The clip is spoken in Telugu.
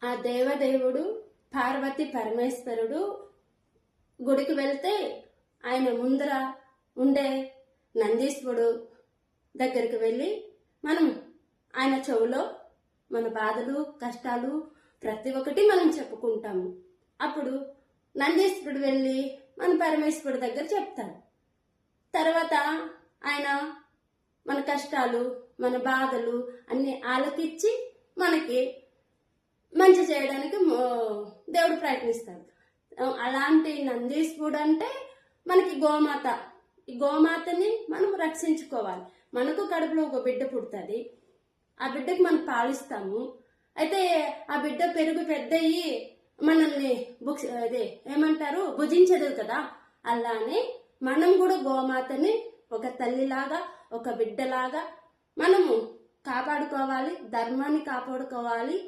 ఆ దేవదేవుడు పార్వతి పరమేశ్వరుడు గుడికి వెళ్తే ఆయన ముందర ఉండే నందీశ్వరుడు దగ్గరికి వెళ్ళి మనం ఆయన చెవులో మన బాధలు కష్టాలు ప్రతి ఒక్కటి మనం చెప్పుకుంటాము. అప్పుడు నందీశ్వరుడు వెళ్ళి మన పరమేశ్వరుడు దగ్గర చెప్తాడు. తర్వాత ఆయన మన కష్టాలు మన బాధలు అన్ని ఆలకించి మనకి మంచి చేయడానికి దేవుడు ప్రయత్నిస్తాడు. అలాంటి నందీశ్వరుడు అంటే మనకి గోమాత. ఈ గోమాతని మనం రక్షించుకోవాలి. మనకు కడుపులో ఒక బిడ్డ పుడుతుంది, ఆ బిడ్డకి మనం పాలిస్తాము. అయితే ఆ బిడ్డ పెరుగు పెద్దయ్యి మనల్ని భుజించదు కదా. అలానే మనం కూడా గోమాతని ఒక తల్లిలాగా ఒక బిడ్డలాగా మనము కాపాడుకోవాలి, ధర్మాన్ని కాపాడుకోవాలి.